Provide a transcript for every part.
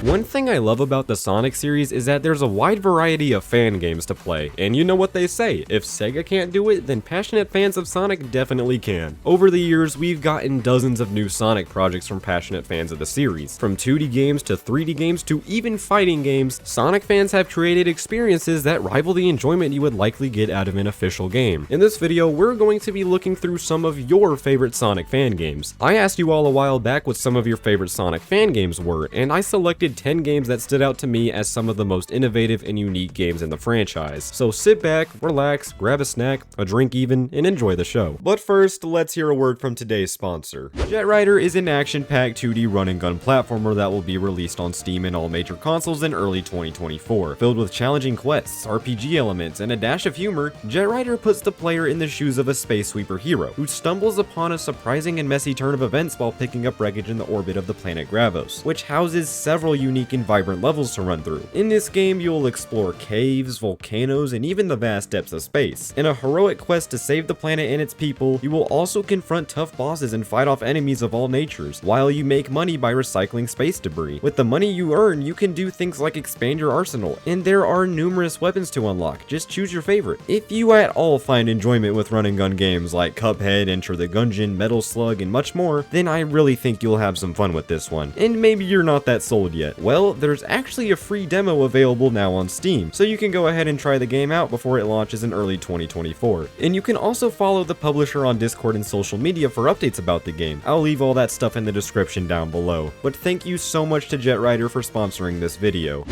One thing I love about the Sonic series is that there's a wide variety of fan games to play, and you know what they say, if Sega can't do it, then passionate fans of Sonic definitely can. Over the years, we've gotten dozens of new Sonic projects from passionate fans of the series. From 2D games to 3D games to even fighting games, Sonic fans have created experiences that rival the enjoyment you would likely get out of an official game. In this video, we're going to be looking through some of your favorite Sonic fan games. I asked you all a while back what some of your favorite Sonic fan games were, and I selected 10 games that stood out to me as some of the most innovative and unique games in the franchise. So sit back, relax, grab a snack, a drink even, and enjoy the show. But first, let's hear a word from today's sponsor. Jett Rider is an action-packed 2D run-and-gun platformer that will be released on Steam and all major consoles in early 2024. Filled with challenging quests, RPG elements, and a dash of humor, Jett Rider puts the player in the shoes of a space sweeper hero who stumbles upon a surprising and messy turn of events while picking up wreckage in the orbit of the planet Gravos, which houses several unique and vibrant levels to run through. In this game, you'll explore caves, volcanoes, and even the vast depths of space. In a heroic quest to save the planet and its people, you will also confront tough bosses and fight off enemies of all natures, while you make money by recycling space debris. With the money you earn, you can do things like expand your arsenal, and there are numerous weapons to unlock. Just choose your favorite. If you at all find enjoyment with run-and-gun games like Cuphead, Enter the Gungeon, Metal Slug, and much more, then I really think you'll have some fun with this one. And maybe you're not that sold yet. Well, there's actually a free demo available now on Steam, so you can go ahead and try the game out before it launches in early 2024. And you can also follow the publisher on Discord and social media for updates about the game. I'll leave all that stuff in the description down below. But thank you so much to Jett Rider for sponsoring this video.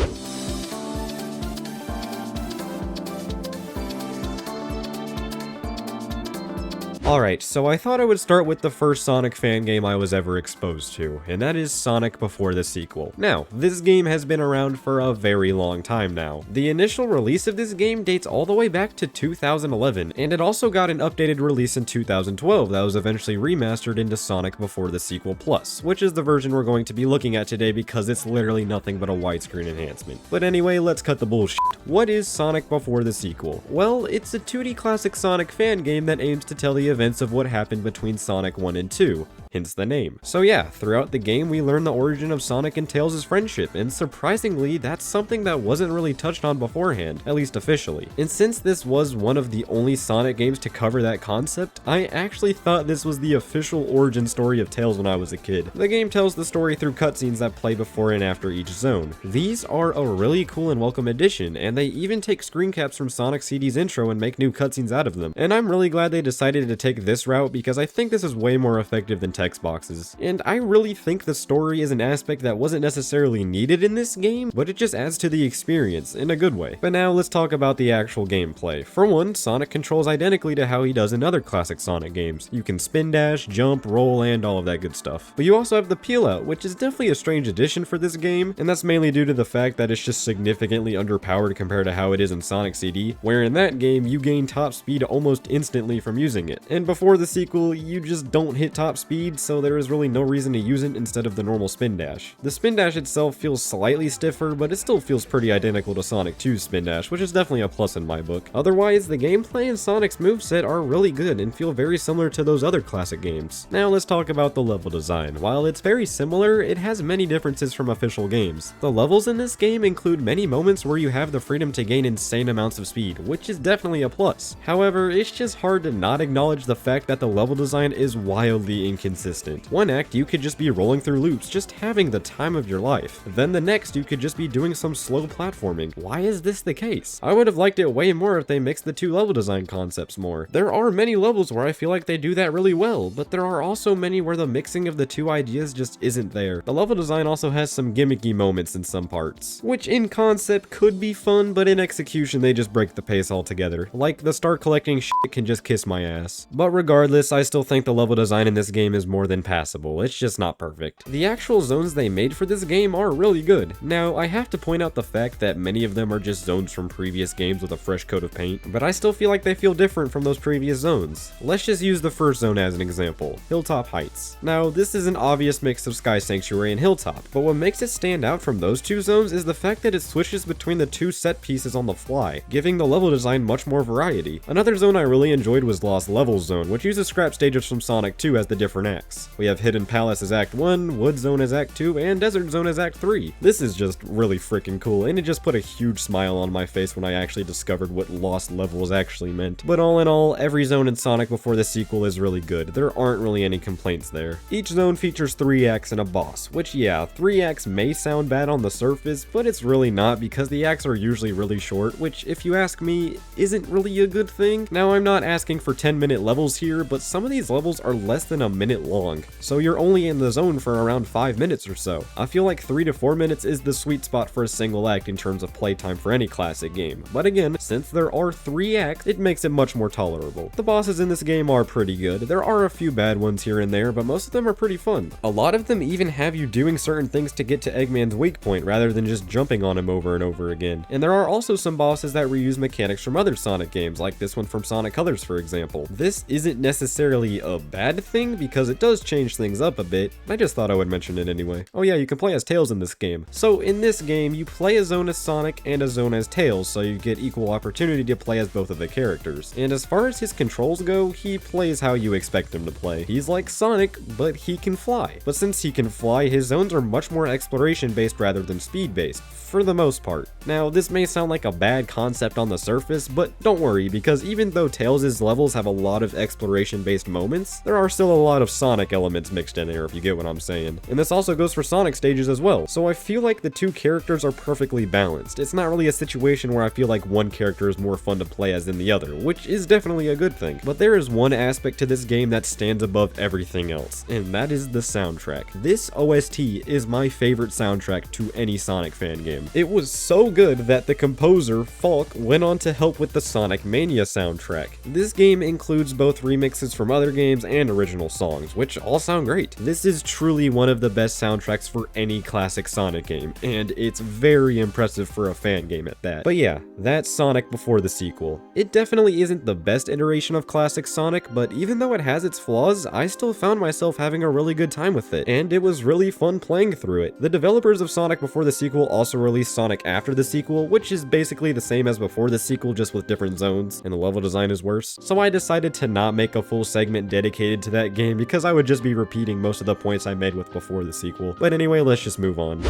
Alright, so I thought I would start with the first Sonic fan game I was ever exposed to, and that is Sonic Before the Sequel. Now, this game has been around for a very long time now. The initial release of this game dates all the way back to 2011, and it also got an updated release in 2012 that was eventually remastered into Sonic Before the Sequel Plus, which is the version we're going to be looking at today because it's literally nothing but a widescreen enhancement. But anyway, let's cut the bullshit. What is Sonic Before the Sequel? Well, it's a 2D classic Sonic fan game that aims to tell the events of what happened between Sonic 1 and 2, hence the name. So yeah, throughout the game we learn the origin of Sonic and Tails' friendship, and surprisingly, that's something that wasn't really touched on beforehand, at least officially. And since this was one of the only Sonic games to cover that concept, I actually thought this was the official origin story of Tails when I was a kid. The game tells the story through cutscenes that play before and after each zone. These are a really cool and welcome addition, and they even take screen caps from Sonic CD's intro and make new cutscenes out of them. And I'm really glad they decided to take this route because I think this is way more effective than text boxes. And I really think the story is an aspect that wasn't necessarily needed in this game, but it just adds to the experience in a good way. But now let's talk about the actual gameplay. For one, Sonic controls identically to how he does in other classic Sonic games. You can spin dash, jump, roll, and all of that good stuff. But you also have the peel out, which is definitely a strange addition for this game, and that's mainly due to the fact that it's just significantly underpowered compared to how it is in Sonic CD, where in that game you gain top speed almost instantly from using it. And before the sequel, you just don't hit top speed, so there is really no reason to use it instead of the normal spin dash. The spin dash itself feels slightly stiffer, but it still feels pretty identical to Sonic 2's spin dash, which is definitely a plus in my book. Otherwise, the gameplay and Sonic's moveset are really good and feel very similar to those other classic games. Now let's talk about the level design. While it's very similar, it has many differences from official games. The levels in this game include many moments where you have the freedom to gain insane amounts of speed, which is definitely a plus. However, it's just hard to not acknowledge the fact that the level design is wildly inconsistent. One act you could just be rolling through loops, just having the time of your life. Then the next you could just be doing some slow platforming. Why is this the case? I would have liked it way more if they mixed the two level design concepts more. There are many levels where I feel like they do that really well, but there are also many where the mixing of the two ideas just isn't there. The level design also has some gimmicky moments in some parts, which in concept could be fun, but in execution they just break the pace altogether. Like the star collecting shit can just kiss my ass. But regardless, I still think the level design in this game is more than passable. It's just not perfect. The actual zones they made for this game are really good. Now, I have to point out the fact that many of them are just zones from previous games with a fresh coat of paint, but I still feel like they feel different from those previous zones. Let's just use the first zone as an example, Hilltop Heights. Now, this is an obvious mix of Sky Sanctuary and Hilltop, but what makes it stand out from those two zones is the fact that it switches between the two set pieces on the fly, giving the level design much more variety. Another zone I really enjoyed was Lost Levels Zone, which uses scrap stages from Sonic 2 as the different acts. We have Hidden Palace as Act 1, Wood Zone as Act 2, and Desert Zone as Act 3. This is just really freaking cool, and it just put a huge smile on my face when I actually discovered what lost levels actually meant. But all in all, every zone in Sonic before the sequel is really good. There aren't really any complaints there. Each zone features 3 acts and a boss, which yeah, 3 acts may sound bad on the surface, but it's really not because the acts are usually really short, which if you ask me, isn't really a good thing. Now I'm not asking for 10-minute levels here, but some of these levels are less than a minute long, so you're only in the zone for around 5 minutes or so. I feel like 3 to 4 minutes is the sweet spot for a single act in terms of playtime for any classic game, but again, since there are 3 acts, it makes it much more tolerable. The bosses in this game are pretty good. There are a few bad ones here and there, but most of them are pretty fun. A lot of them even have you doing certain things to get to Eggman's weak point rather than just jumping on him over and over again. And there are also some bosses that reuse mechanics from other Sonic games, like this one from Sonic Colors for example. This isn't necessarily a bad thing because it does change things up a bit. I just thought I would mention it anyway. Oh yeah, you can play as Tails in this game. So in this game, you play a zone as Sonic and a zone as Tails, so you get equal opportunity to play as both of the characters. And as far as his controls go, he plays how you expect him to play. He's like Sonic, but he can fly. But since he can fly, his zones are much more exploration based rather than speed based, for the most part. Now, this may sound like a bad concept on the surface, but don't worry, because even though Tails' levels have a lot of exploration based moments, there are still a lot of Sonic elements mixed in there, if you get what I'm saying. And this also goes for Sonic stages as well, so I feel like the two characters are perfectly balanced. It's not really a situation where I feel like one character is more fun to play as than the other, which is definitely a good thing. But there is one aspect to this game that stands above everything else, and that is the soundtrack. This OST is my favorite soundtrack to any Sonic fan game. It was so good that the composer, Falk, went on to help with the Sonic Mania soundtrack. This game includes both remixes from other games and original songs, which all sound great. This is truly one of the best soundtracks for any classic Sonic game, and it's very impressive for a fan game at that. But yeah, that's Sonic before the sequel. It definitely isn't the best iteration of classic Sonic, but even though it has its flaws, I still found myself having a really good time with it, and it was really fun playing through it. The developers of Sonic before the sequel also released Sonic after the sequel, which is basically the same as before the sequel, just with different zones, and the level design is worse. So I decided to not make a full segment dedicated to that game because I would just be repeating most of the points I made with before the sequel. But anyway, let's just move on.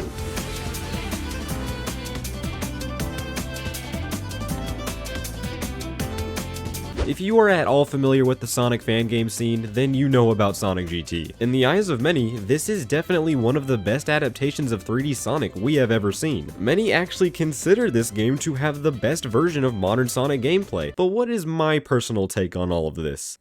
If you are at all familiar with the Sonic fan game scene, then you know about Sonic GT. In the eyes of many, this is definitely one of the best adaptations of 3D Sonic we have ever seen. Many actually consider this game to have the best version of modern Sonic gameplay, but what is my personal take on all of this?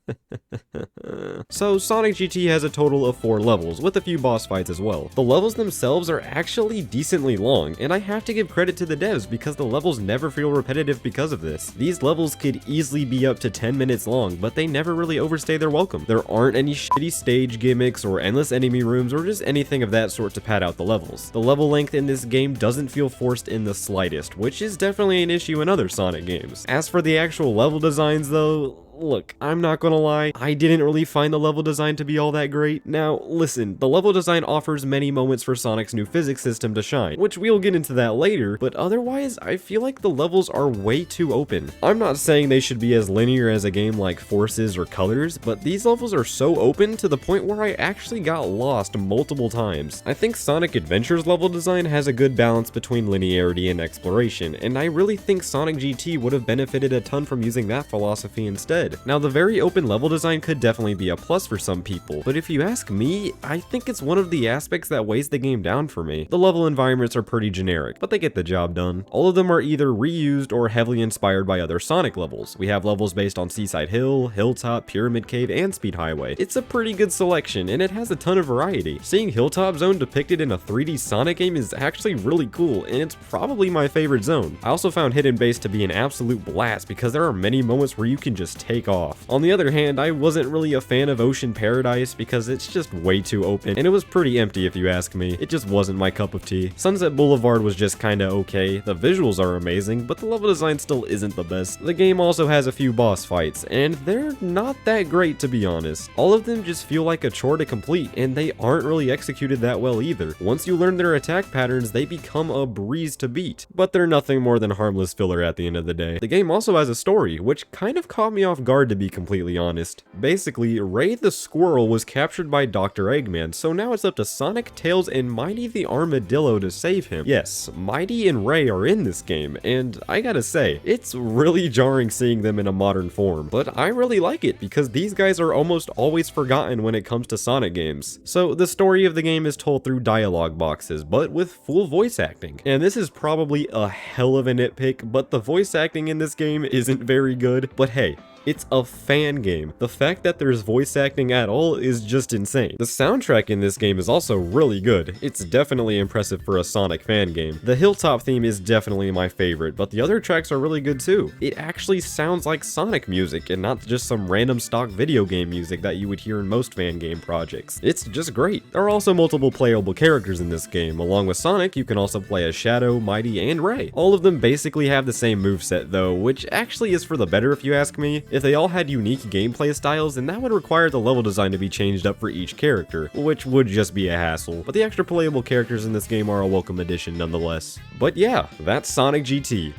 So Sonic GT has a total of 4 levels, with a few boss fights as well. The levels themselves are actually decently long, and I have to give credit to the devs because the levels never feel repetitive because of this. These levels could easily be up to 10 minutes long, but they never really overstay their welcome. There aren't any shitty stage gimmicks or endless enemy rooms or just anything of that sort to pad out the levels. The level length in this game doesn't feel forced in the slightest, which is definitely an issue in other Sonic games. As for the actual level designs though, look, I'm not gonna lie, I didn't really find the level design to be all that great. Now, listen, the level design offers many moments for Sonic's new physics system to shine, which we'll get into that later, but otherwise, I feel like the levels are way too open. I'm not saying they should be as linear as a game like Forces or Colors, but these levels are so open to the point where I actually got lost multiple times. I think Sonic Adventure's level design has a good balance between linearity and exploration, and I really think Sonic GT would have benefited a ton from using that philosophy instead. Now, the very open level design could definitely be a plus for some people, but if you ask me, I think it's one of the aspects that weighs the game down for me. The level environments are pretty generic, but they get the job done. All of them are either reused or heavily inspired by other Sonic levels. We have levels based on Seaside Hill, Hilltop, Pyramid Cave, and Speed Highway. It's a pretty good selection, and it has a ton of variety. Seeing Hilltop Zone depicted in a 3D Sonic game is actually really cool, and it's probably my favorite zone. I also found Hidden Base to be an absolute blast because there are many moments where you can just take off. On the other hand, I wasn't really a fan of Ocean Paradise because it's just way too open, and it was pretty empty if you ask me. It just wasn't my cup of tea. Sunset Boulevard was just kinda okay. The visuals are amazing, but the level design still isn't the best. The game also has a few boss fights, and they're not that great to be honest. All of them just feel like a chore to complete, and they aren't really executed that well either. Once you learn their attack patterns, they become a breeze to beat, but they're nothing more than harmless filler at the end of the day. The game also has a story, which kind of caught me off guard, to be completely honest. Basically, Ray the Squirrel was captured by Dr. Eggman, so now it's up to Sonic, Tails, and Mighty the Armadillo to save him. Yes, Mighty and Ray are in this game, and I gotta say, it's really jarring seeing them in a modern form, but I really like it because these guys are almost always forgotten when it comes to Sonic games. So the story of the game is told through dialogue boxes, but with full voice acting. And this is probably a hell of a nitpick, but the voice acting in this game isn't very good, but hey, it's a fan game. The fact that there's voice acting at all is just insane. The soundtrack in this game is also really good. It's definitely impressive for a Sonic fan game. The Hilltop theme is definitely my favorite, but the other tracks are really good too. It actually sounds like Sonic music and not just some random stock video game music that you would hear in most fan game projects. It's just great. There are also multiple playable characters in this game. Along with Sonic, you can also play as Shadow, Mighty, and Ray. All of them basically have the same moveset though, which actually is for the better if you ask me. If they all had unique gameplay styles, then that would require the level design to be changed up for each character, which would just be a hassle. But the extra playable characters in this game are a welcome addition nonetheless. But yeah, that's Sonic GT.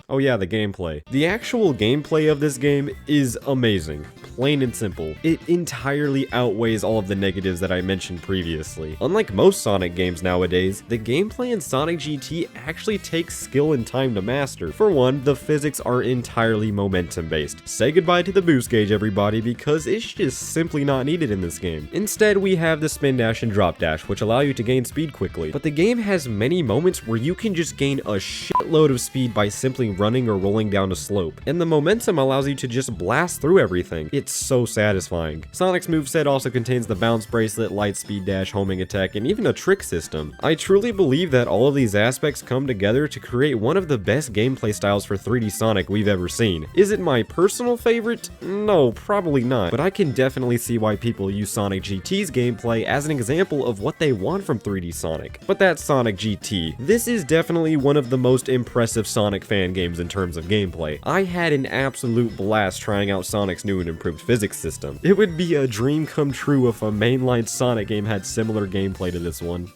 Oh yeah, the gameplay. The actual gameplay of this game is amazing, plain and simple. It entirely outweighs all of the negatives that I mentioned previously. Unlike most Sonic games nowadays, the gameplay in Sonic GT actually takes skill and time to master. For one, the physics are entirely momentum based. Say goodbye to the boost gauge, everybody, because it's just simply not needed in this game. Instead, we have the spin dash and drop dash, which allow you to gain speed quickly. But the game has many moments where you can just gain a shitload of speed by simply running or rolling down a slope, and the momentum allows you to just blast through everything. It's so satisfying. Sonic's moveset also contains the bounce bracelet, light speed dash, homing attack, and even a trick system. I truly believe that all of these aspects come together to create one of the best gameplay styles for 3D Sonic we've ever seen. Is it my personal favorite? No, probably not, but I can definitely see why people use Sonic GT's gameplay as an example of what they want from 3D Sonic. But that's Sonic GT. This is definitely one of the most impressive Sonic fan games in terms of gameplay. I had an absolute blast trying out Sonic's new and improved physics system. It would be a dream come true if a mainline Sonic game had similar gameplay to this one.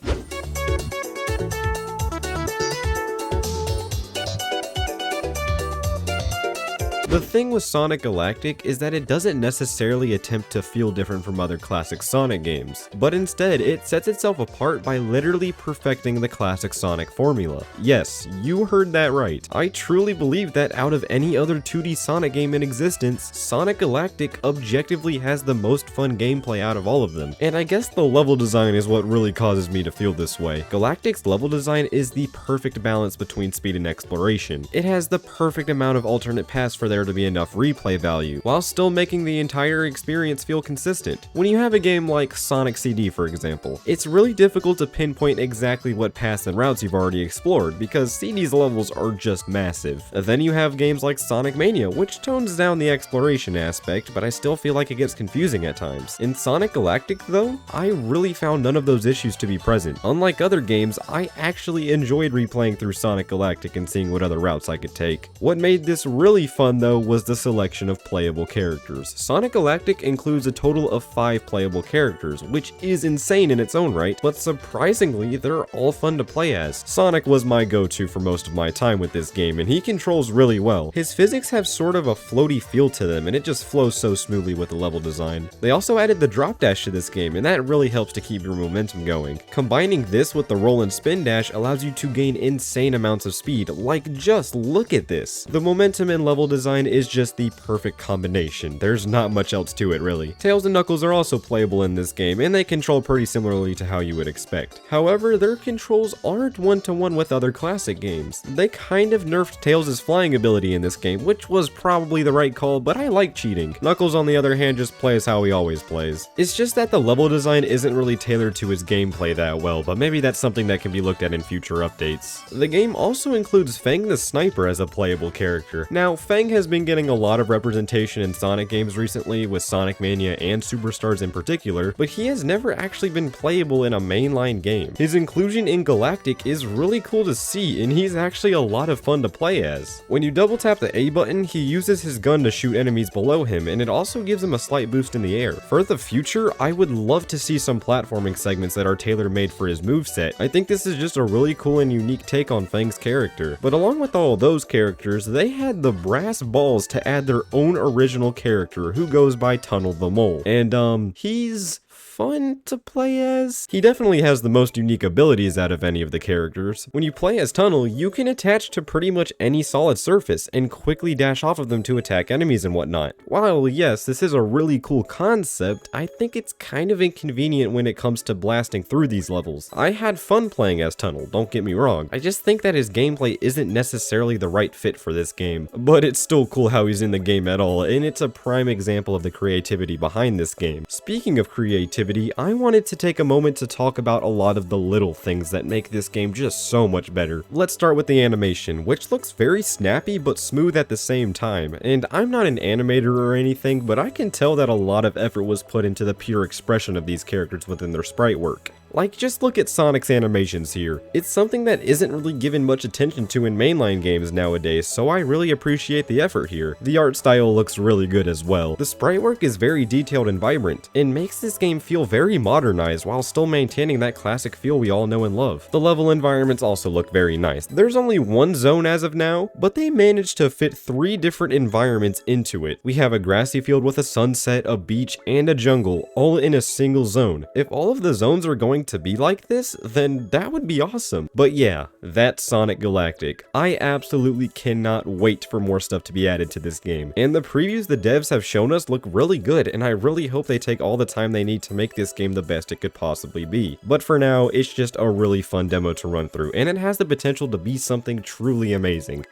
The thing with Sonic Galactic is that it doesn't necessarily attempt to feel different from other classic Sonic games, but instead it sets itself apart by literally perfecting the classic Sonic formula. Yes, you heard that right. I truly believe that out of any other 2D Sonic game in existence, Sonic Galactic objectively has the most fun gameplay out of all of them. And I guess the level design is what really causes me to feel this way. Galactic's level design is the perfect balance between speed and exploration. It has the perfect amount of alternate paths for there to be enough replay value, while still making the entire experience feel consistent. When you have a game like Sonic CD, for example, it's really difficult to pinpoint exactly what paths and routes you've already explored, because CD's levels are just massive. Then you have games like Sonic Mania, which tones down the exploration aspect, but I still feel like it gets confusing at times. In Sonic Galactic, though, I really found none of those issues to be present. Unlike other games, I actually enjoyed replaying through Sonic Galactic and seeing what other routes I could take. What made this really fun, though, was the selection of playable characters. Sonic Galactic includes a total of 5 playable characters, which is insane in its own right, but surprisingly, they're all fun to play as. Sonic was my go-to for most of my time with this game, and he controls really well. His physics have sort of a floaty feel to them, and it just flows so smoothly with the level design. They also added the drop dash to this game, and that really helps to keep your momentum going. Combining this with the roll and spin dash allows you to gain insane amounts of speed, like just look at this. The momentum and level design is just the perfect combination. There's not much else to it really. Tails and Knuckles are also playable in this game, and they control pretty similarly to how you would expect. However, their controls aren't one-to-one with other classic games. They kind of nerfed Tails' flying ability in this game, which was probably the right call, but I like cheating. Knuckles, on the other hand, just plays how he always plays. It's just that the level design isn't really tailored to his gameplay that well, but maybe that's something that can be looked at in future updates. The game also includes Fang the Sniper as a playable character. Now, Fang has been getting a lot of representation in Sonic games recently, with Sonic Mania and Superstars in particular, but he has never actually been playable in a mainline game. His inclusion in Galactic is really cool to see, and he's actually a lot of fun to play as. When you double tap the A button, he uses his gun to shoot enemies below him, and it also gives him a slight boost in the air. For the future, I would love to see some platforming segments that are tailor-made for his moveset. I think this is just a really cool and unique take on Fang's character. But along with all those characters, they had the brass balls to add their own original character who goes by Tunnel the Mole. And he's fun to play as. He definitely has the most unique abilities out of any of the characters. When you play as Tunnel, you can attach to pretty much any solid surface and quickly dash off of them to attack enemies and whatnot. While yes, this is a really cool concept, I think it's kind of inconvenient when it comes to blasting through these levels. I had fun playing as Tunnel, don't get me wrong. I just think that his gameplay isn't necessarily the right fit for this game, but it's still cool how he's in the game at all, and it's a prime example of the creativity behind this game. Speaking of creativity, I wanted to take a moment to talk about a lot of the little things that make this game just so much better. Let's start with the animation, which looks very snappy but smooth at the same time. And I'm not an animator or anything, but I can tell that a lot of effort was put into the pure expression of these characters within their sprite work. Like, just look at Sonic's animations here. It's something that isn't really given much attention to in mainline games nowadays, so I really appreciate the effort here. The art style looks really good as well. The sprite work is very detailed and vibrant, and makes this game feel very modernized while still maintaining that classic feel we all know and love. The level environments also look very nice. There's only one zone as of now, but they managed to fit 3 different environments into it. We have a grassy field with a sunset, a beach, and a jungle, all in a single zone. If all of the zones are going to be like this, then that would be awesome. But yeah, that's Sonic Galactic. I absolutely cannot wait for more stuff to be added to this game. And the previews the devs have shown us look really good, and I really hope they take all the time they need to make this game the best it could possibly be. But for now, it's just a really fun demo to run through, and it has the potential to be something truly amazing.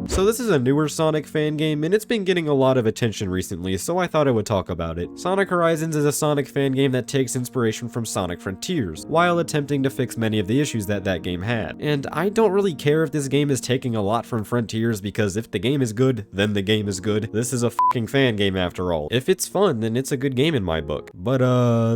So this is a newer Sonic fan game, and it's been getting a lot of attention recently, so I thought I would talk about it. Sonic Horizons is a Sonic fan game that takes inspiration from Sonic Frontiers, while attempting to fix many of the issues that game had. And I don't really care if this game is taking a lot from Frontiers, because if the game is good, then the game is good. This is a fucking fan game after all. If it's fun, then it's a good game in my book. But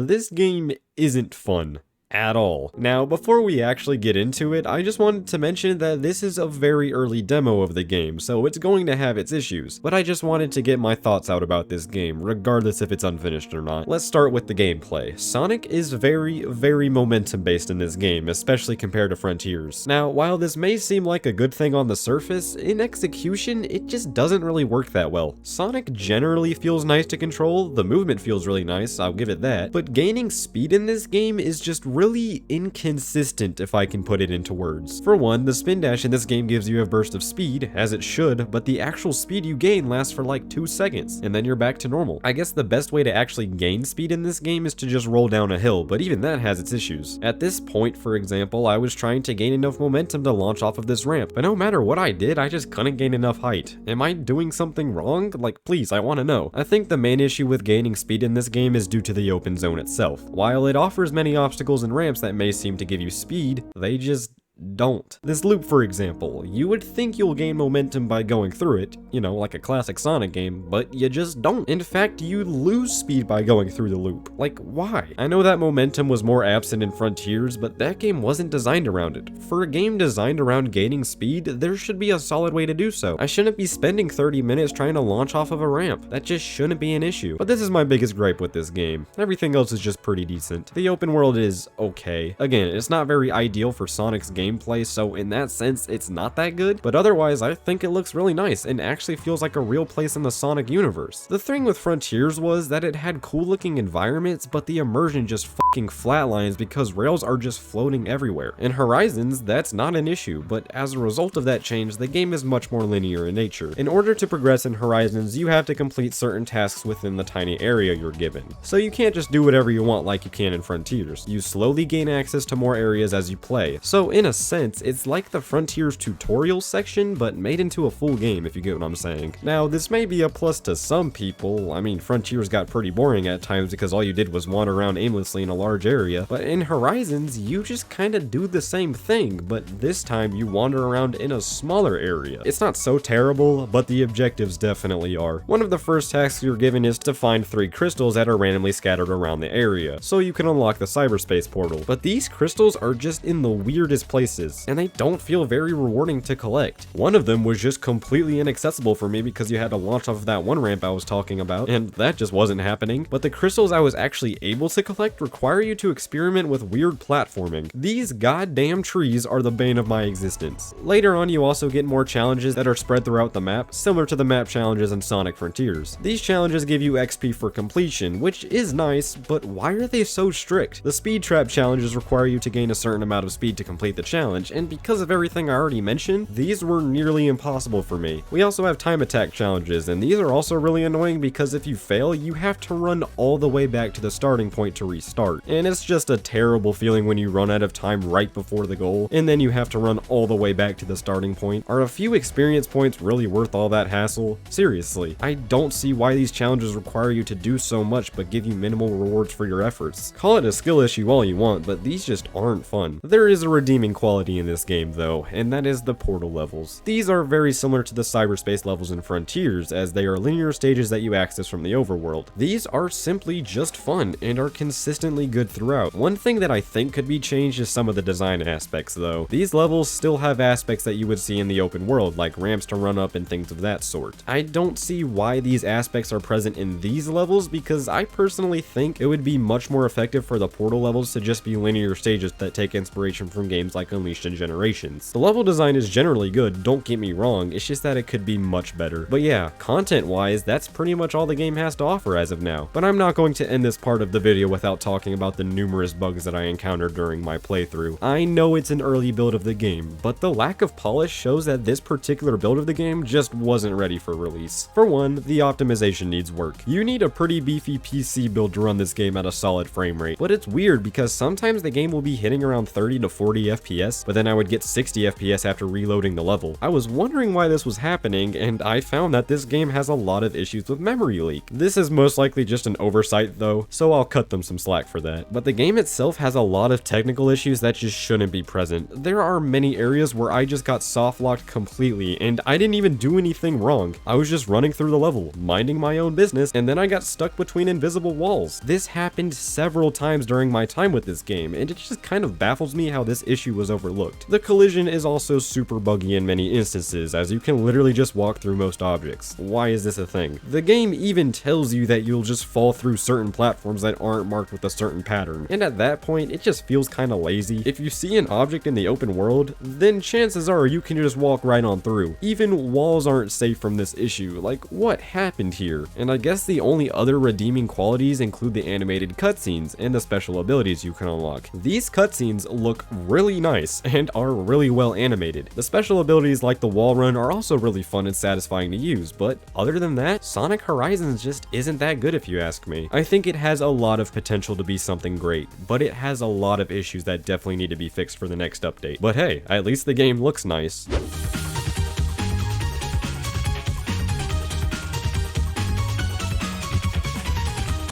this game isn't fun at all. Now, before we actually get into it, I just wanted to mention that this is a very early demo of the game, so it's going to have its issues, but I just wanted to get my thoughts out about this game, regardless if it's unfinished or not. Let's start with the gameplay. Sonic is very momentum based in this game, especially compared to Frontiers. Now, while this may seem like a good thing on the surface, in execution, it just doesn't really work that well. Sonic generally feels nice to control, the movement feels really nice, I'll give it that, but gaining speed in this game is just really inconsistent, if I can put it into words. For one, the spin dash in this game gives you a burst of speed, as it should, but the actual speed you gain lasts for like 2 seconds, and then you're back to normal. I guess the best way to actually gain speed in this game is to just roll down a hill, but even that has its issues. At this point, for example, I was trying to gain enough momentum to launch off of this ramp, but no matter what I did, I just couldn't gain enough height. Am I doing something wrong? Like, please, I want to know. I think the main issue with gaining speed in this game is due to the open zone itself. While it offers many obstacles and ramps that may seem to give you speed, they just don't. This loop, for example, you would think you'll gain momentum by going through it, you know, like a classic Sonic game, but you just don't. In fact, you lose speed by going through the loop. Like, why? I know that momentum was more absent in Frontiers, but that game wasn't designed around it. For a game designed around gaining speed, there should be a solid way to do so. I shouldn't be spending 30 minutes trying to launch off of a ramp. That just shouldn't be an issue. But this is my biggest gripe with this game. Everything else is just pretty decent. The open world is okay. Again, it's not very ideal for Sonic's gameplay, so in that sense, it's not that good, but otherwise, I think it looks really nice and actually feels like a real place in the Sonic universe. The thing with Frontiers was that it had cool looking environments, but the immersion just fucking flatlines because rails are just floating everywhere. In Horizons, that's not an issue, but as a result of that change, the game is much more linear in nature. In order to progress in Horizons, you have to complete certain tasks within the tiny area you're given. So you can't just do whatever you want like you can in Frontiers. You slowly gain access to more areas as you play. So in a sense, it's like the Frontiers tutorial section, but made into a full game, if you get what I'm saying. Now, this may be a plus to some people. I mean, Frontiers got pretty boring at times because all you did was wander around aimlessly in a large area, but in Horizons, you just kind of do the same thing, but this time you wander around in a smaller area. It's not so terrible, but the objectives definitely are. One of the first tasks you're given is to find 3 crystals that are randomly scattered around the area, so you can unlock the cyberspace portal. But these crystals are just in the weirdest places places, and they don't feel very rewarding to collect. One of them was just completely inaccessible for me because you had to launch off of that one ramp I was talking about, and that just wasn't happening. But the crystals I was actually able to collect require you to experiment with weird platforming. These goddamn trees are the bane of my existence. Later on, you also get more challenges that are spread throughout the map, similar to the map challenges in Sonic Frontiers. These challenges give you XP for completion, which is nice, but why are they so strict? The speed trap challenges require you to gain a certain amount of speed to complete the challenge, and because of everything I already mentioned, these were nearly impossible for me. We also have time attack challenges, and these are also really annoying because if you fail, you have to run all the way back to the starting point to restart. And it's just a terrible feeling when you run out of time right before the goal, and then you have to run all the way back to the starting point. Are a few experience points really worth all that hassle? Seriously, I don't see why these challenges require you to do so much but give you minimal rewards for your efforts. Call it a skill issue all you want, but these just aren't fun. There is a redeeming quality in this game though, and that is the portal levels. These are very similar to the cyberspace levels in Frontiers, as they are linear stages that you access from the overworld. These are simply just fun and are consistently good throughout. One thing that I think could be changed is some of the design aspects though. These levels still have aspects that you would see in the open world, like ramps to run up and things of that sort. I don't see why these aspects are present in these levels because I personally think it would be much more effective for the portal levels to just be linear stages that take inspiration from games like Unleashed and Generations. The level design is generally good, don't get me wrong, it's just that it could be much better. But yeah, content-wise, that's pretty much all the game has to offer as of now. But I'm not going to end this part of the video without talking about the numerous bugs that I encountered during my playthrough. I know it's an early build of the game, but the lack of polish shows that this particular build of the game just wasn't ready for release. For one, the optimization needs work. You need a pretty beefy PC build to run this game at a solid frame rate, but it's weird because sometimes the game will be hitting around 30 to 40 FPS, but then I would get 60 FPS after reloading the level. I was wondering why this was happening, and I found that this game has a lot of issues with memory leak. This is most likely just an oversight though, so I'll cut them some slack for that. But the game itself has a lot of technical issues that just shouldn't be present. There are many areas where I just got soft locked completely, and I didn't even do anything wrong. I was just running through the level, minding my own business, and then I got stuck between invisible walls. This happened several times during my time with this game, and it just kind of baffles me how this issue was overlooked. The collision is also super buggy in many instances, as you can literally just walk through most objects. Why is this a thing? The game even tells you that you'll just fall through certain platforms that aren't marked with a certain pattern, and at that point, it just feels kinda lazy. If you see an object in the open world, then chances are you can just walk right on through. Even walls aren't safe from this issue. Like, what happened here? And I guess the only other redeeming qualities include the animated cutscenes and the special abilities you can unlock. These cutscenes look really nice and are really well animated. The special abilities like the wall run are also really fun and satisfying to use, but other than that, Sonic Horizons just isn't that good if you ask me. I think it has a lot of potential to be something great, but it has a lot of issues that definitely need to be fixed for the next update. But hey, at least the game looks nice.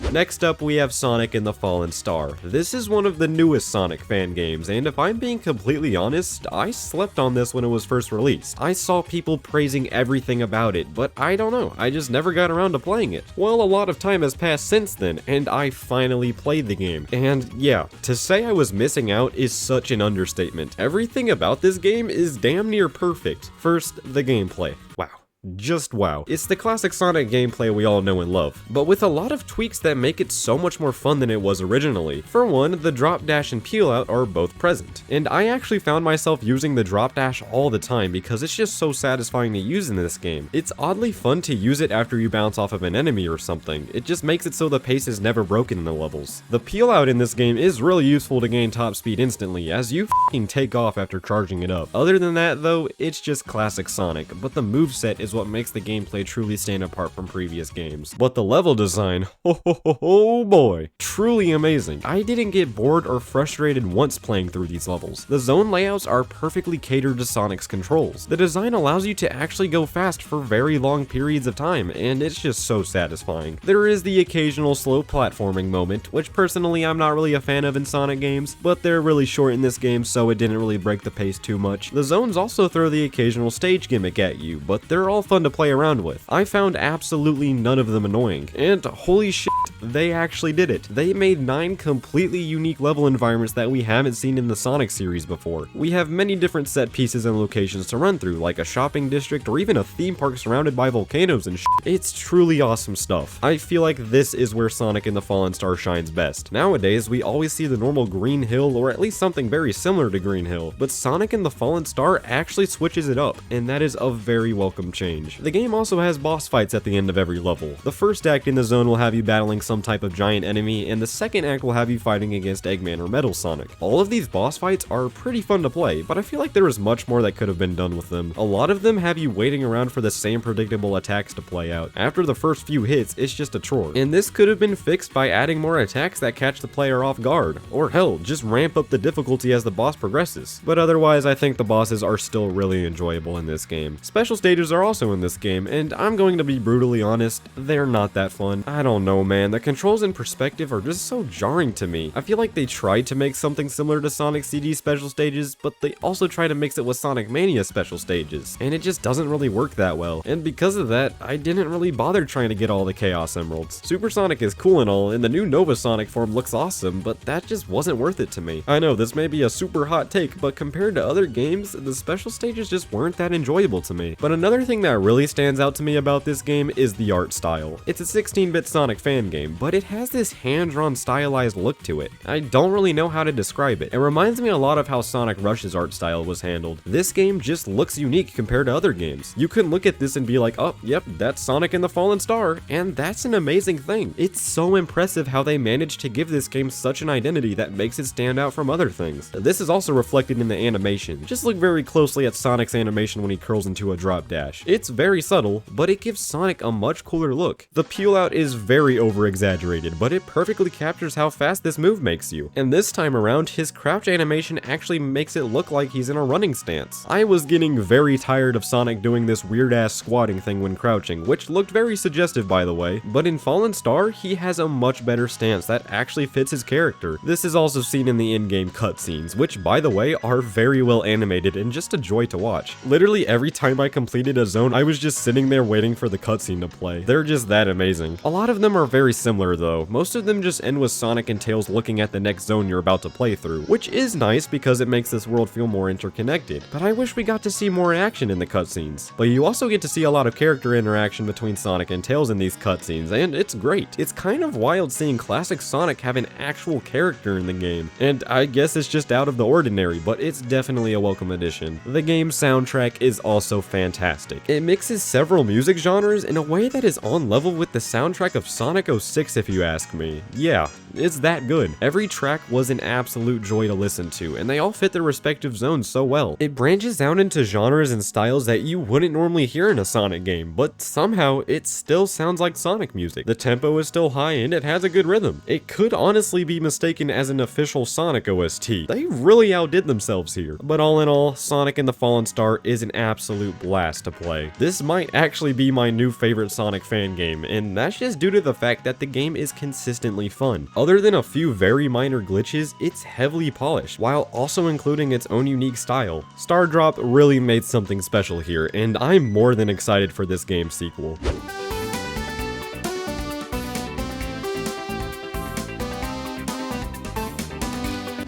Next up, we have Sonic and the Fallen Star. This is one of the newest Sonic fan games, and if I'm being completely honest, I slept on this when it was first released. I saw people praising everything about it, but I don't know, I just never got around to playing it. Well, a lot of time has passed since then, and I finally played the game. And yeah, to say I was missing out is such an understatement. Everything about this game is damn near perfect. First, the gameplay. Wow. Just wow. It's the classic Sonic gameplay we all know and love, but with a lot of tweaks that make it so much more fun than it was originally. For one, the drop dash and peel out are both present, and I actually found myself using the drop dash all the time because it's just so satisfying to use in this game. It's oddly fun to use it after you bounce off of an enemy or something. It just makes it so the pace is never broken in the levels. The peel out in this game is really useful to gain top speed instantly, as you f***ing take off after charging it up. Other than that though, it's just classic Sonic, but the moveset is what makes the gameplay truly stand apart from previous games. But the level design, oh boy, truly amazing. I didn't get bored or frustrated once playing through these levels. The zone layouts are perfectly catered to Sonic's controls. The design allows you to actually go fast for very long periods of time, and it's just so satisfying. There is the occasional slow platforming moment, which personally I'm not really a fan of in Sonic games, but they're really short in this game, so it didn't really break the pace too much. The zones also throw the occasional stage gimmick at you, but they're all all fun to play around with. I found absolutely none of them annoying, and holy shit, they actually did it. They made 9 completely unique level environments that we haven't seen in the Sonic series before. We have many different set pieces and locations to run through, like a shopping district or even a theme park surrounded by volcanoes and shit. It's truly awesome stuff. I feel like this is where Sonic and the Fallen Star shines best. Nowadays, we always see the normal Green Hill, or at least something very similar to Green Hill, but Sonic and the Fallen Star actually switches it up, and that is a very welcome change. The game also has boss fights at the end of every level. The first act in the zone will have you battling some type of giant enemy, and the second act will have you fighting against Eggman or Metal Sonic. All of these boss fights are pretty fun to play, but I feel like there is much more that could have been done with them. A lot of them have you waiting around for the same predictable attacks to play out. After the first few hits, it's just a chore. And this could have been fixed by adding more attacks that catch the player off guard, or hell, just ramp up the difficulty as the boss progresses. But otherwise, I think the bosses are still really enjoyable in this game. Special stages are also in this game, and I'm going to be brutally honest, they're not that fun. I don't know, man, the controls and perspective are just so jarring to me. I feel like they tried to make something similar to Sonic CD special stages, but they also try to mix it with Sonic Mania special stages, and it just doesn't really work that well. And because of that, I didn't really bother trying to get all the Chaos Emeralds. Super Sonic is cool and all, and the new Nova Sonic form looks awesome, but that just wasn't worth it to me. I know this may be a super hot take, but compared to other games, the special stages just weren't that enjoyable to me. But another thing that really stands out to me about this game is the art style. It's a 16-bit Sonic fan game, but it has this hand-drawn stylized look to it. I don't really know how to describe it. It reminds me a lot of how Sonic Rush's art style was handled. This game just looks unique compared to other games. You can look at this and be like, oh, yep, that's Sonic and the Fallen Star, and that's an amazing thing. It's so impressive how they managed to give this game such an identity that makes it stand out from other things. This is also reflected in the animation. Just look very closely at Sonic's animation when he curls into a drop dash. It's very subtle, but it gives Sonic a much cooler look. The peel out is very over-exaggerated, but it perfectly captures how fast this move makes you. And this time around, his crouch animation actually makes it look like he's in a running stance. I was getting very tired of Sonic doing this weird-ass squatting thing when crouching, which looked very suggestive by the way, but in Fallen Star, he has a much better stance that actually fits his character. This is also seen in the in-game cutscenes, which by the way, are very well animated and just a joy to watch. Literally every time I completed a zone, I was just sitting there waiting for the cutscene to play. They're just that amazing. A lot of them are very similar though. Most of them just end with Sonic and Tails looking at the next zone you're about to play through, which is nice because it makes this world feel more interconnected, but I wish we got to see more action in the cutscenes. But you also get to see a lot of character interaction between Sonic and Tails in these cutscenes, and it's great. It's kind of wild seeing classic Sonic have an actual character in the game, and I guess it's just out of the ordinary, but it's definitely a welcome addition. The game's soundtrack is also fantastic. It mixes several music genres in a way that is on level with the soundtrack of Sonic 06 if you ask me. Yeah, it's that good. Every track was an absolute joy to listen to, and they all fit their respective zones so well. It branches out into genres and styles that you wouldn't normally hear in a Sonic game, but somehow it still sounds like Sonic music. The tempo is still high and it has a good rhythm. It could honestly be mistaken as an official Sonic OST. They really outdid themselves here. But all in all, Sonic and the Fallen Star is an absolute blast to play. This might actually be my new favorite Sonic fan game, and that's just due to the fact that the game is consistently fun. Other than a few very minor glitches, it's heavily polished, while also including its own unique style. Stardrop really made something special here, and I'm more than excited for this game's sequel.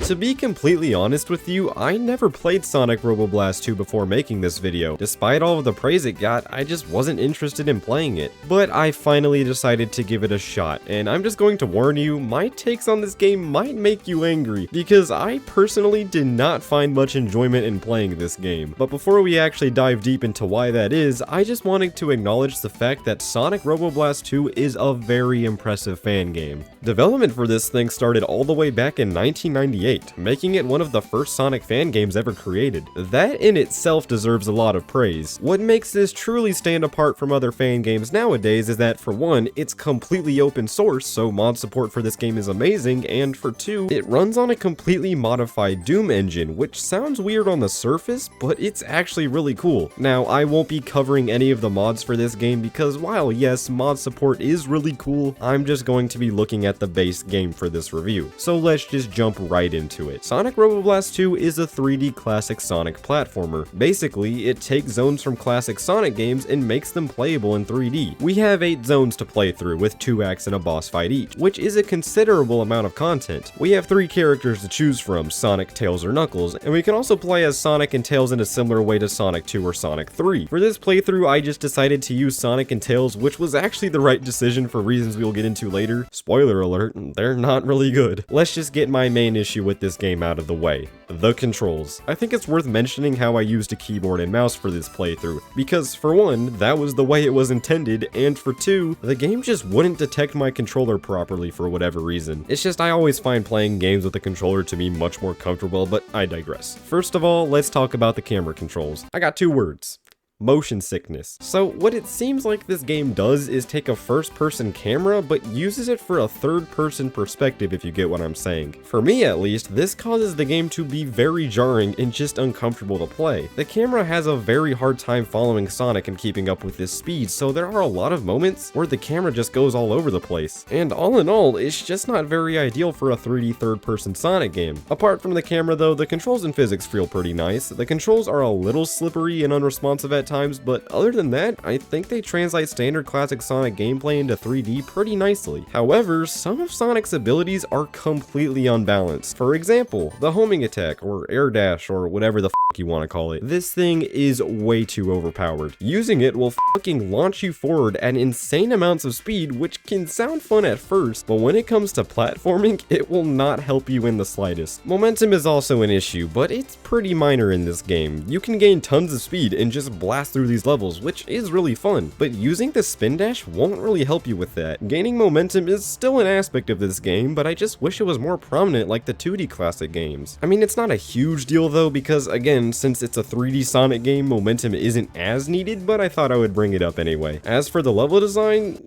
To be completely honest with you, I never played Sonic Robo Blast 2 before making this video. Despite all of the praise it got, I just wasn't interested in playing it. But I finally decided to give it a shot, and I'm just going to warn you, my takes on this game might make you angry, because I personally did not find much enjoyment in playing this game. But before we actually dive deep into why that is, I just wanted to acknowledge the fact that Sonic Robo Blast 2 is a very impressive fan game. Development for this thing started all the way back in 1998. Making it one of the first Sonic fan games ever created. That in itself deserves a lot of praise. What makes this truly stand apart from other fan games nowadays is that for one, it's completely open source, so mod support for this game is amazing, and for two, it runs on a completely modified Doom engine, which sounds weird on the surface, but it's actually really cool. Now, I won't be covering any of the mods for this game because while yes, mod support is really cool, I'm just going to be looking at the base game for this review. So let's just jump right into into it. Sonic Robo Blast 2 is a 3D classic Sonic platformer. Basically, it takes zones from classic Sonic games and makes them playable in 3D. We have 8 zones to play through with 2 acts and a boss fight each, which is a considerable amount of content. We have 3 characters to choose from, Sonic, Tails, or Knuckles, and we can also play as Sonic and Tails in a similar way to Sonic 2 or Sonic 3. For this playthrough, I just decided to use Sonic and Tails, which was actually the right decision for reasons we will get into later. Spoiler alert, they're not really good. Let's just get my main issue with this game out of the way. The controls. I think it's worth mentioning how I used a keyboard and mouse for this playthrough, because for one, that was the way it was intended, and for two, the game just wouldn't detect my controller properly for whatever reason. It's just I always find playing games with a controller to be much more comfortable, but I digress. First of all, let's talk about the camera controls. I got 2 words. Motion sickness. So what it seems like this game does is take a first-person camera, but uses it for a third-person perspective, if you get what I'm saying. For me at least, this causes the game to be very jarring and just uncomfortable to play. The camera has a very hard time following Sonic and keeping up with his speed, so there are a lot of moments where the camera just goes all over the place. And all in all, it's just not very ideal for a 3D third-person Sonic game. Apart from the camera though, the controls and physics feel pretty nice. The controls are a little slippery and unresponsive at times, but other than that, I think they translate standard classic Sonic gameplay into 3D pretty nicely. However, some of Sonic's abilities are completely unbalanced. For example, the homing attack, or air dash, or whatever the you want to call it. This thing is way too overpowered. Using it will fucking launch you forward at insane amounts of speed, which can sound fun at first, but when it comes to platforming, it will not help you in the slightest. Momentum is also an issue, but it's pretty minor in this game. You can gain tons of speed and just blast through these levels, which is really fun, but using the spin dash won't really help you with that. Gaining momentum is still an aspect of this game, but I just wish it was more prominent like the 2D classic games. I mean, it's not a huge deal though, because again, since it's a 3D Sonic game, momentum isn't as needed, but I thought I would bring it up anyway. As for the level design,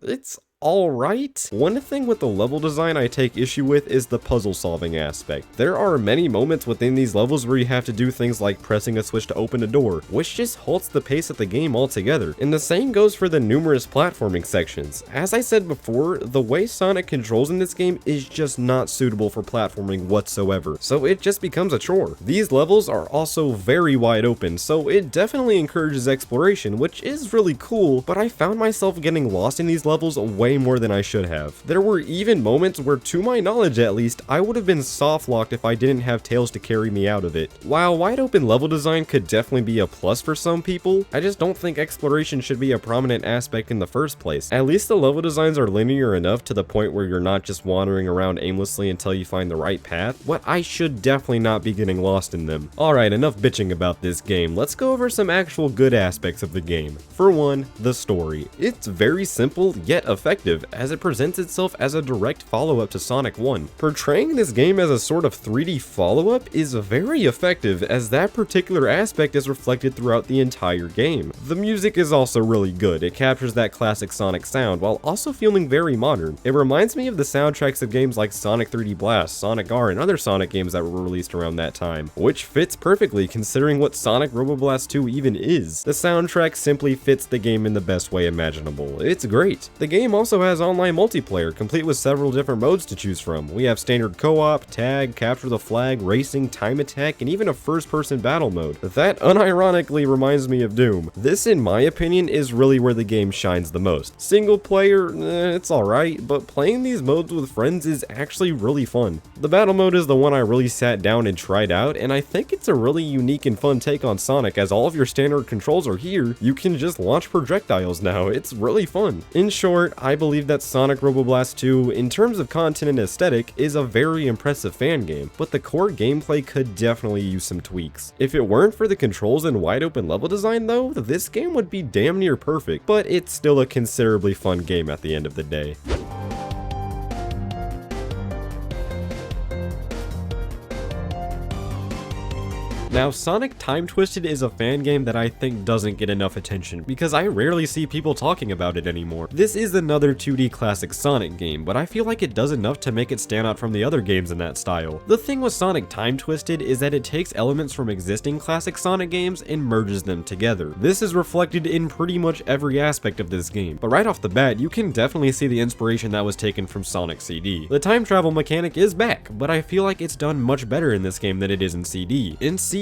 it's alright. One thing with the level design I take issue with is the puzzle solving aspect. There are many moments within these levels where you have to do things like pressing a switch to open a door, which just halts the pace of the game altogether. And the same goes for the numerous platforming sections. As I said before, the way Sonic controls in this game is just not suitable for platforming whatsoever, so it just becomes a chore. These levels are also very wide open, so it definitely encourages exploration, which is really cool, but I found myself getting lost in these levels way more than I should have. There were even moments where, to my knowledge at least, I would have been soft locked if I didn't have Tails to carry me out of it. While wide open level design could definitely be a plus for some people, I just don't think exploration should be a prominent aspect in the first place. At least the level designs are linear enough to the point where you're not just wandering around aimlessly until you find the right path, but I should definitely not be getting lost in them. Alright, enough bitching about this game. Let's go over some actual good aspects of the game. For one, the story. It's very simple yet effective, as it presents itself as a direct follow-up to Sonic 1. Portraying this game as a sort of 3D follow-up is very effective, as that particular aspect is reflected throughout the entire game. The music is also really good. It captures that classic Sonic sound while also feeling very modern. It reminds me of the soundtracks of games like Sonic 3D Blast, Sonic R, and other Sonic games that were released around that time, which fits perfectly considering what Sonic Robo Blast 2 even is. The soundtrack simply fits the game in the best way imaginable. It's great. The game also has online multiplayer, complete with several different modes to choose from. We have standard co-op, tag, capture the flag, racing, time attack, and even a first-person battle mode. That unironically reminds me of Doom. This, in my opinion, is really where the game shines the most. Single player, it's alright, but playing these modes with friends is actually really fun. The battle mode is the one I really sat down and tried out, and I think it's a really unique and fun take on Sonic, as all of your standard controls are here. You can just launch projectiles now. It's really fun. In short, I believe that Sonic Robo Blast 2, in terms of content and aesthetic, is a very impressive fan game, but the core gameplay could definitely use some tweaks. If it weren't for the controls and wide open level design though, this game would be damn near perfect, but it's still a considerably fun game at the end of the day. Now, Sonic Time Twisted is a fan game that I think doesn't get enough attention, because I rarely see people talking about it anymore. This is another 2D classic Sonic game, but I feel like it does enough to make it stand out from the other games in that style. The thing with Sonic Time Twisted is that it takes elements from existing classic Sonic games and merges them together. This is reflected in pretty much every aspect of this game, but right off the bat, you can definitely see the inspiration that was taken from Sonic CD. The time travel mechanic is back, but I feel like it's done much better in this game than it is in CD. In CD,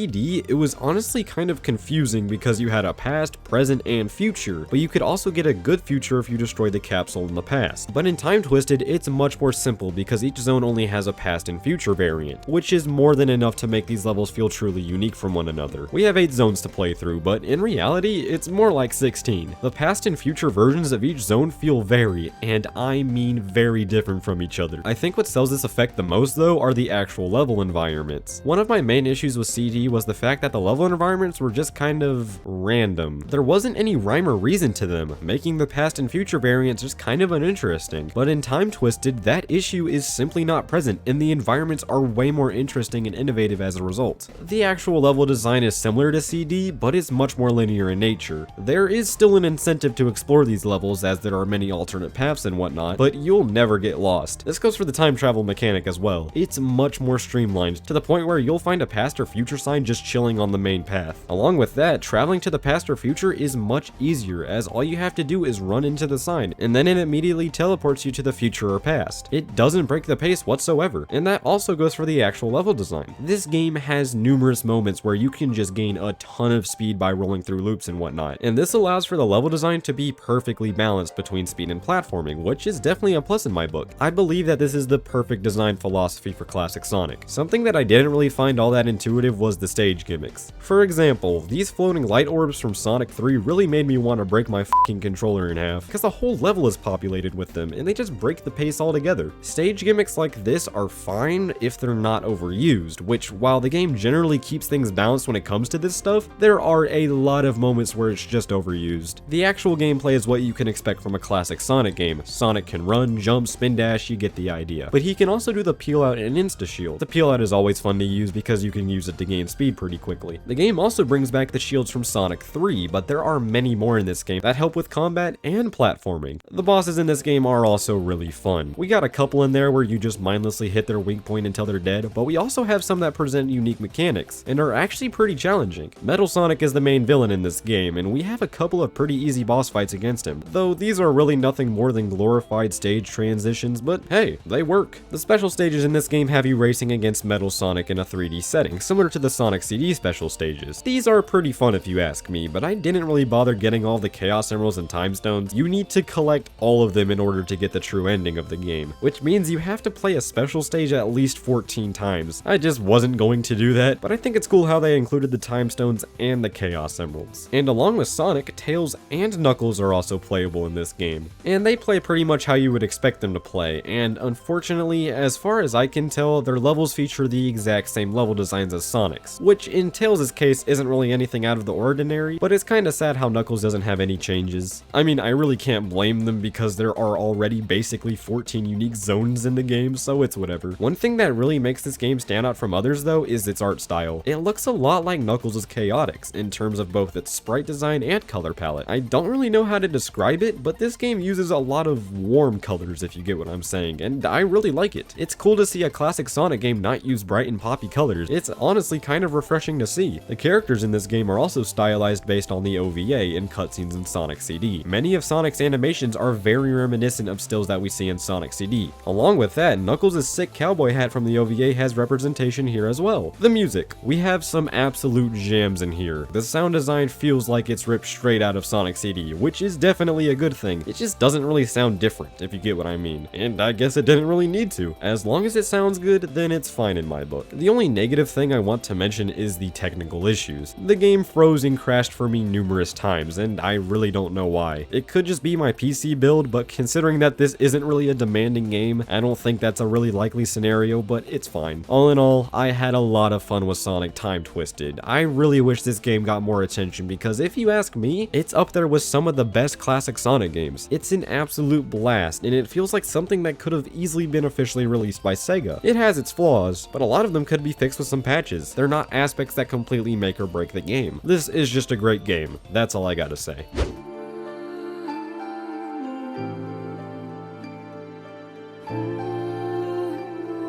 it was honestly kind of confusing because you had a past, present, and future, but you could also get a good future if you destroyed the capsule in the past. But in Time Twisted, it's much more simple because each zone only has a past and future variant, which is more than enough to make these levels feel truly unique from one another. We have 8 zones to play through, but in reality, it's more like 16. The past and future versions of each zone feel very, and I mean very different from each other. I think what sells this effect the most though are the actual level environments. One of my main issues with CD was the fact that the level environments were just kind of random. There wasn't any rhyme or reason to them, making the past and future variants just kind of uninteresting. But in Time Twisted, that issue is simply not present, and the environments are way more interesting and innovative as a result. The actual level design is similar to CD, but it's much more linear in nature. There is still an incentive to explore these levels as there are many alternate paths and whatnot, but you'll never get lost. This goes for the time travel mechanic as well. It's much more streamlined, to the point where you'll find a past or future sign just chilling on the main path. Along with that, traveling to the past or future is much easier, as all you have to do is run into the sign, and then it immediately teleports you to the future or past. It doesn't break the pace whatsoever, and that also goes for the actual level design. This game has numerous moments where you can just gain a ton of speed by rolling through loops and whatnot, and this allows for the level design to be perfectly balanced between speed and platforming, which is definitely a plus in my book. I believe that this is the perfect design philosophy for classic Sonic. Something that I didn't really find all that intuitive was the stage gimmicks. For example, these floating light orbs from Sonic 3 really made me want to break my fucking controller in half, because the whole level is populated with them, and they just break the pace altogether. Stage gimmicks like this are fine if they're not overused, which, while the game generally keeps things balanced when it comes to this stuff, there are a lot of moments where it's just overused. The actual gameplay is what you can expect from a classic Sonic game. Sonic can run, jump, spin dash, you get the idea. But he can also do the peel out and insta shield. The peel out is always fun to use because you can use it to gain speed pretty quickly. The game also brings back the shields from Sonic 3, but there are many more in this game that help with combat and platforming. The bosses in this game are also really fun. We got a couple in there where you just mindlessly hit their weak point until they're dead, but we also have some that present unique mechanics and are actually pretty challenging. Metal Sonic is the main villain in this game, and we have a couple of pretty easy boss fights against him, though these are really nothing more than glorified stage transitions, but hey, they work. The special stages in this game have you racing against Metal Sonic in a 3D setting, similar to the Sonic CD special stages. These are pretty fun if you ask me, but I didn't really bother getting all the Chaos Emeralds and Time Stones. You need to collect all of them in order to get the true ending of the game, which means you have to play a special stage at least 14 times. I just wasn't going to do that, but I think it's cool how they included the Time Stones and the Chaos Emeralds. And along with Sonic, Tails and Knuckles are also playable in this game, and they play pretty much how you would expect them to play, and unfortunately, as far as I can tell, their levels feature the exact same level designs as Sonic's, which in Tails' case isn't really anything out of the ordinary, but it's kinda sad how Knuckles doesn't have any changes. I mean, I really can't blame them because there are already basically 14 unique zones in the game, so it's whatever. One thing that really makes this game stand out from others though is its art style. It looks a lot like Knuckles' Chaotix in terms of both its sprite design and color palette. I don't really know how to describe it, but this game uses a lot of warm colors if you get what I'm saying, and I really like it. It's cool to see a classic Sonic game not use bright and poppy colors. It's honestly kind of refreshing to see. The characters in this game are also stylized based on the OVA and cutscenes in Sonic CD. Many of Sonic's animations are very reminiscent of stills that we see in Sonic CD. Along with that, Knuckles' sick cowboy hat from the OVA has representation here as well. The music. We have some absolute jams in here. The sound design feels like it's ripped straight out of Sonic CD, which is definitely a good thing. It just doesn't really sound different, if you get what I mean. And I guess it didn't really need to. As long as it sounds good, then it's fine in my book. The only negative thing I want to mention is the technical issues. The game froze and crashed for me numerous times, and I really don't know why. It could just be my PC build, but considering that this isn't really a demanding game, I don't think that's a really likely scenario, but it's fine. All in all, I had a lot of fun with Sonic Time Twisted. I really wish this game got more attention because if you ask me, it's up there with some of the best classic Sonic games. It's an absolute blast, and it feels like something that could have easily been officially released by Sega. It has its flaws, but a lot of them could be fixed with some patches. They're not not aspects that completely make or break the game. This is just a great game. That's all I gotta say.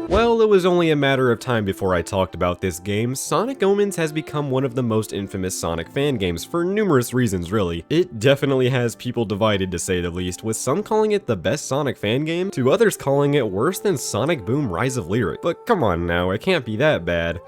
Well, it was only a matter of time before I talked about this game. Sonic Omens has become one of the most infamous Sonic fan games for numerous reasons, really. It definitely has people divided, to say the least, with some calling it the best Sonic fan game, to others calling it worse than Sonic Boom Rise of Lyric. But come on now, it can't be that bad.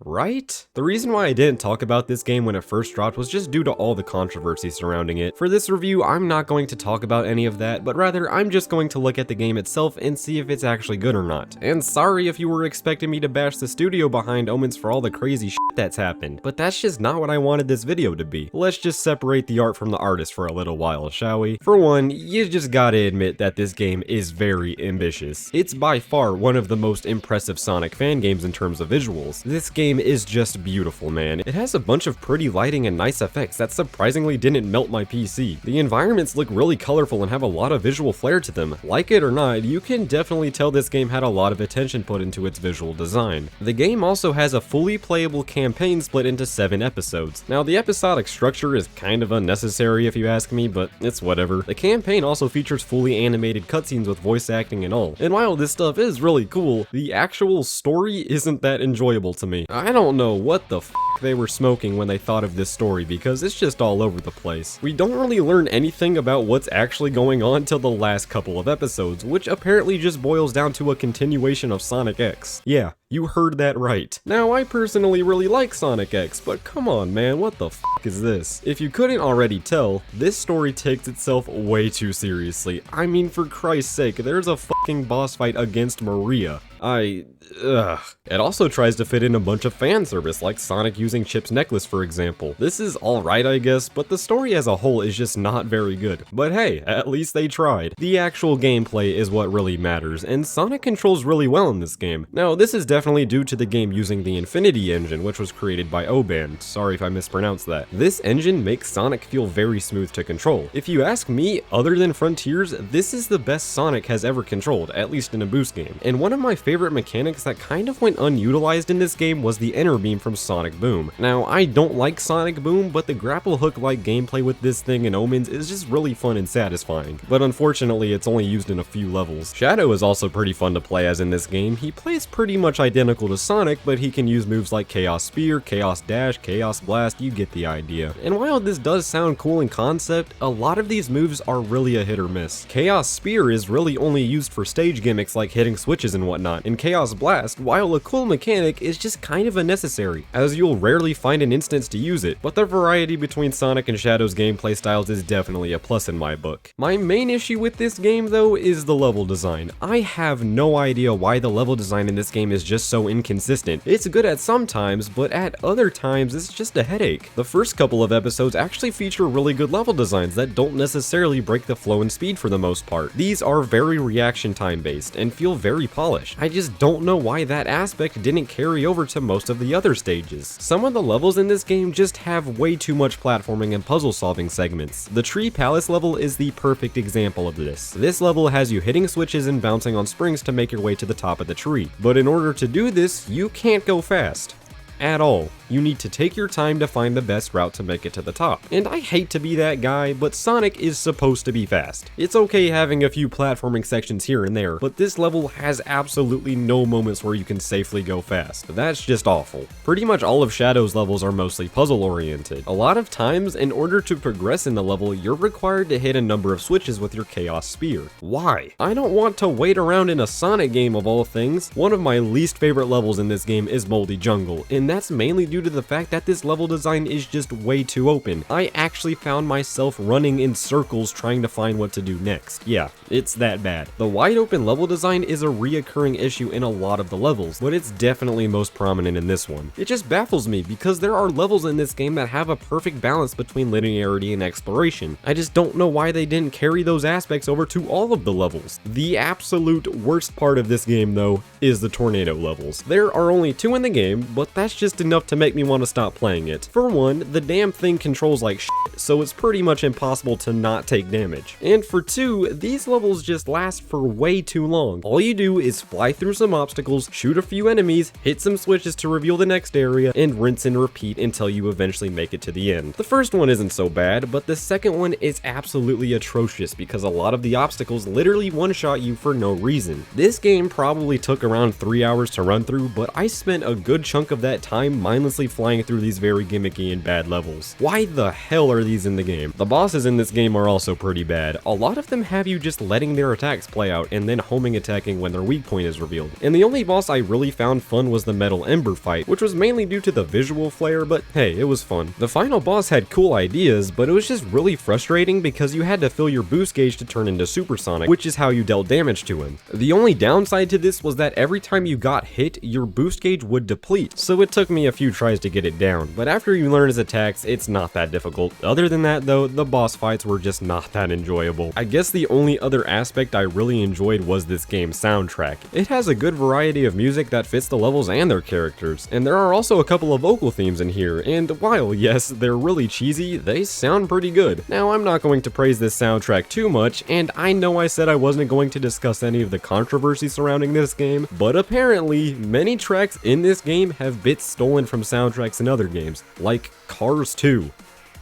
Right? The reason why I didn't talk about this game when it first dropped was just due to all the controversy surrounding it. For this review, I'm not going to talk about any of that, but rather I'm just going to look at the game itself and see if it's actually good or not. And sorry if you were expecting me to bash the studio behind Omens for all the crazy shit that's happened, but that's just not what I wanted this video to be. Let's just separate the art from the artist for a little while, shall we? For one, you just gotta admit that this game is very ambitious. It's by far one of the most impressive Sonic fan games in terms of visuals. This game is just beautiful, man. It has a bunch of pretty lighting and nice effects that surprisingly didn't melt my PC. The environments look really colorful and have a lot of visual flair to them. Like it or not, you can definitely tell this game had a lot of attention put into its visual design. The game also has a fully playable campaign split into 7 episodes. Now, the episodic structure is kind of unnecessary if you ask me, but it's whatever. The campaign also features fully animated cutscenes with voice acting and all. And while this stuff is really cool, the actual story isn't that enjoyable to me. I don't know what the f they were smoking when they thought of this story, because it's just all over the place. We don't really learn anything about what's actually going on till the last couple of episodes, which apparently just boils down to a continuation of Sonic X. Yeah, you heard that right. Now, I personally really like Sonic X, but come on, man, what the f is this? If you couldn't already tell, this story takes itself way too seriously. I mean, for Christ's sake, there's a fucking boss fight against Maria. It also tries to fit in a bunch of fan service, like Sonic using Chip's necklace, for example. This is alright, I guess, but the story as a whole is just not very good. But hey, at least they tried. The actual gameplay is what really matters, and Sonic controls really well in this game. Now, this is definitely due to the game using the Infinity engine, which was created by Omens. Sorry if I mispronounced that. This engine makes Sonic feel very smooth to control. If you ask me, other than Frontiers, this is the best Sonic has ever controlled, at least in a boost game. And one of my favorite mechanics that kind of went unutilized in this game was the enter beam from Sonic Boom. Now, I don't like Sonic Boom, but the grapple hook-like gameplay with this thing in Omens is just really fun and satisfying. But unfortunately, it's only used in a few levels. Shadow is also pretty fun to play as in this game. He plays pretty much identical to Sonic, but he can use moves like Chaos Spear, Chaos Dash, Chaos Blast, you get the idea. And while this does sound cool in concept, a lot of these moves are really a hit or miss. Chaos Spear is really only used for stage gimmicks like hitting switches and whatnot, and Chaos Blast, while a cool mechanic, is just kind of unnecessary, as you'll rarely find an instance to use it, but the variety between Sonic and Shadow's gameplay styles is definitely a plus in my book. My main issue with this game, though, is the level design. I have no idea why the level design in this game is just so inconsistent. It's good at some times, but at other times it's just a headache. The first couple of episodes actually feature really good level designs that don't necessarily break the flow and speed for the most part. These are very reaction time based and feel very polished. I just don't know why that aspect didn't carry over to most of the other stages. Some of the levels in this game just have way too much platforming and puzzle solving segments. The Tree Palace level is the perfect example of this. This level has you hitting switches and bouncing on springs to make your way to the top of the tree. But in order to do this, you can't go fast. At all. You need to take your time to find the best route to make it to the top. And I hate to be that guy, but Sonic is supposed to be fast. It's okay having a few platforming sections here and there, but this level has absolutely no moments where you can safely go fast. That's just awful. Pretty much all of Shadow's levels are mostly puzzle oriented. A lot of times, in order to progress in the level, you're required to hit a number of switches with your Chaos Spear. Why? I don't want to wait around in a Sonic game of all things. One of my least favorite levels in this game is Moldy Jungle, and that's mainly due to the fact that this level design is just way too open. I actually found myself running in circles trying to find what to do next. Yeah, it's that bad. The wide open level design is a reoccurring issue in a lot of the levels, but it's definitely most prominent in this one. It just baffles me because there are levels in this game that have a perfect balance between linearity and exploration. I just don't know why they didn't carry those aspects over to all of the levels. The absolute worst part of this game, though, is the tornado levels. There are only 2 in the game, but that's just enough to make me want to stop playing it. For one, the damn thing controls like shit, so it's pretty much impossible to not take damage. And for two, these levels just last for way too long. All you do is fly through some obstacles, shoot a few enemies, hit some switches to reveal the next area, and rinse and repeat until you eventually make it to the end. The first one isn't so bad, but the second one is absolutely atrocious because a lot of the obstacles literally one-shot you for no reason. This game probably took around 3 hours to run through, but I spent a good chunk of that time mindlessly flying through these very gimmicky and bad levels. Why the hell are these in the game? The bosses in this game are also pretty bad. A lot of them have you just letting their attacks play out and then homing attacking when their weak point is revealed. And the only boss I really found fun was the Metal Ember fight, which was mainly due to the visual flair, but hey, it was fun. The final boss had cool ideas, but it was just really frustrating because you had to fill your boost gauge to turn into Supersonic, which is how you dealt damage to him. The only downside to this was that every time you got hit, your boost gauge would deplete, so it took me a few tries to get it down, but after you learn his attacks, it's not that difficult. Other than that though, the boss fights were just not that enjoyable. I guess the only other aspect I really enjoyed was this game's soundtrack. It has a good variety of music that fits the levels and their characters, and there are also a couple of vocal themes in here, and while yes, they're really cheesy, they sound pretty good. Now, I'm not going to praise this soundtrack too much, and I know I said I wasn't going to discuss any of the controversy surrounding this game, but apparently, many tracks in this game have bits stolen from soundtracks in other games, like Cars 2.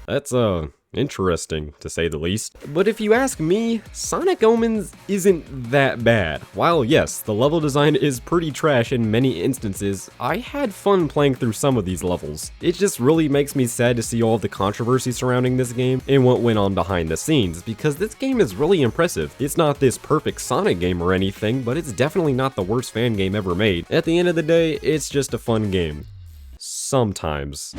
That's, interesting, to say the least. But if you ask me, Sonic Omens isn't that bad. While yes, the level design is pretty trash in many instances, I had fun playing through some of these levels. It just really makes me sad to see all of the controversy surrounding this game and what went on behind the scenes, because this game is really impressive. It's not this perfect Sonic game or anything, but it's definitely not the worst fan game ever made. At the end of the day, it's just a fun game. Sometimes.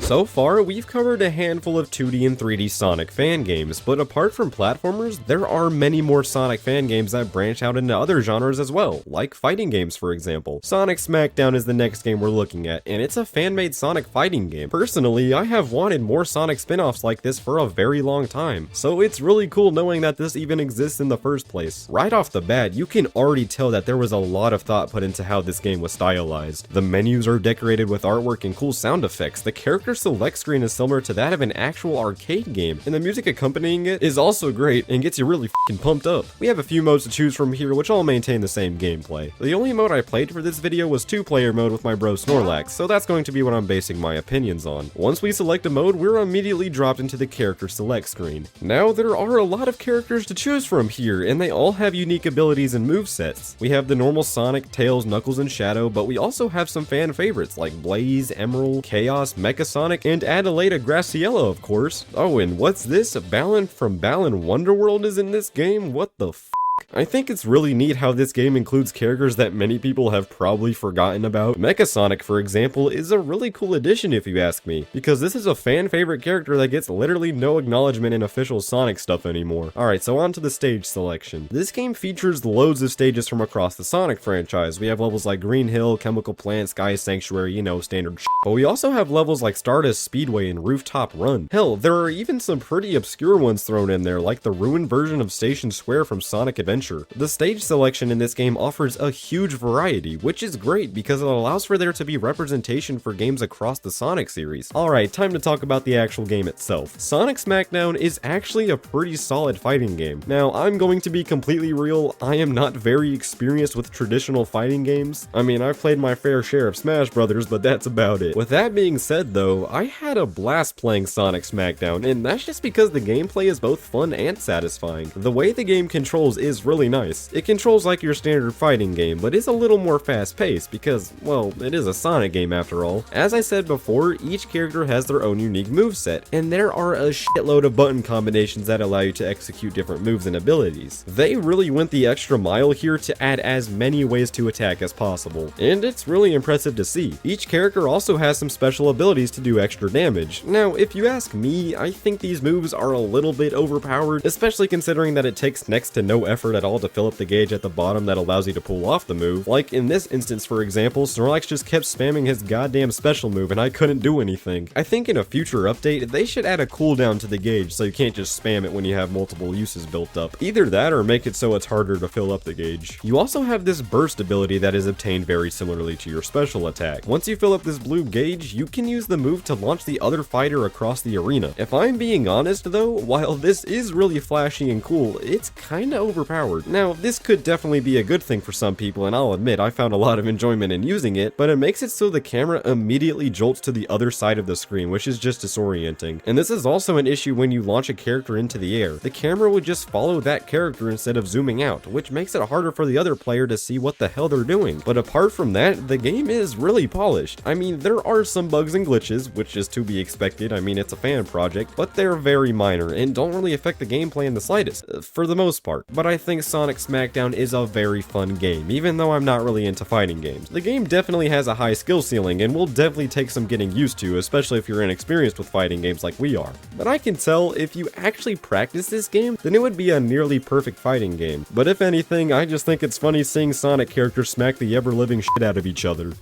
So far, we've covered a handful of 2D and 3D Sonic fan games, but apart from platformers, there are many more Sonic fan games that branch out into other genres as well, like fighting games for example. Sonic Smackdown is the next game we're looking at, and it's a fan-made Sonic fighting game. Personally, I have wanted more Sonic spin-offs like this for a very long time, so it's really cool knowing that this even exists in the first place. Right off the bat, you can already tell that there was a lot of thought put into how this game was stylized. The menus are decorated with artwork and cool sound effects, the character select screen is similar to that of an actual arcade game, and the music accompanying it is also great and gets you really f***ing pumped up. We have a few modes to choose from here which all maintain the same gameplay. The only mode I played for this video was 2-player mode with my bro Snorlax, so that's going to be what I'm basing my opinions on. Once we select a mode, we're immediately dropped into the character select screen. Now, there are a lot of characters to choose from here, and they all have unique abilities and movesets. We have the normal Sonic, Tails, Knuckles, and Shadow, but we also have some fan favorites like Blaze, Emerald, Chaos, Mecha Sonic, and Adelaida Graciela, of course. Oh, and what's this? Balan from Balan Wonderworld is in this game? What the f***? I think it's really neat how this game includes characters that many people have probably forgotten about. Mecha Sonic, for example, is a really cool addition if you ask me, because this is a fan favorite character that gets literally no acknowledgement in official Sonic stuff anymore. Alright, so on to the stage selection. This game features loads of stages from across the Sonic franchise. We have levels like Green Hill, Chemical Plant, Sky Sanctuary, you know, standard shit. But we also have levels like Stardust Speedway and Rooftop Run. Hell, there are even some pretty obscure ones thrown in there, like the ruined version of Station Square from Sonic Adventure. The stage selection in this game offers a huge variety, which is great because it allows for there to be representation for games across the Sonic series. Alright, time to talk about the actual game itself. Sonic Smackdown is actually a pretty solid fighting game. Now, I'm going to be completely real, I am not very experienced with traditional fighting games. I mean, I've played my fair share of Smash Brothers, but that's about it. With that being said though, I had a blast playing Sonic Smackdown, and that's just because the gameplay is both fun and satisfying. The way the game controls is really nice. It controls like your standard fighting game, but is a little more fast-paced because, well, it is a Sonic game after all. As I said before, each character has their own unique moveset, and there are a shitload of button combinations that allow you to execute different moves and abilities. They really went the extra mile here to add as many ways to attack as possible, and it's really impressive to see. Each character also has some special abilities to do extra damage. Now, if you ask me, I think these moves are a little bit overpowered, especially considering that it takes next to no effort effort at all to fill up the gauge at the bottom that allows you to pull off the move. Like in this instance, for example, Snorlax just kept spamming his goddamn special move and I couldn't do anything. I think in a future update, they should add a cooldown to the gauge so you can't just spam it when you have multiple uses built up. Either that or make it so it's harder to fill up the gauge. You also have this burst ability that is obtained very similarly to your special attack. Once you fill up this blue gauge, you can use the move to launch the other fighter across the arena. If I'm being honest though, while this is really flashy and cool, it's kinda overpowered. Now, this could definitely be a good thing for some people, and I'll admit I found a lot of enjoyment in using it, but it makes it so the camera immediately jolts to the other side of the screen, which is just disorienting. And this is also an issue when you launch a character into the air. The camera would just follow that character instead of zooming out, which makes it harder for the other player to see what the hell they're doing. But apart from that, the game is really polished. I mean, there are some bugs and glitches, which is to be expected. I mean, it's a fan project, but they're very minor and don't really affect the gameplay in the slightest, for the most part. But I think Sonic Smackdown is a very fun game, even though I'm not really into fighting games. The game definitely has a high skill ceiling and will definitely take some getting used to, especially if you're inexperienced with fighting games like we are. But I can tell if you actually practice this game, then it would be a nearly perfect fighting game. But if anything, I just think it's funny seeing Sonic characters smack the ever-living shit out of each other.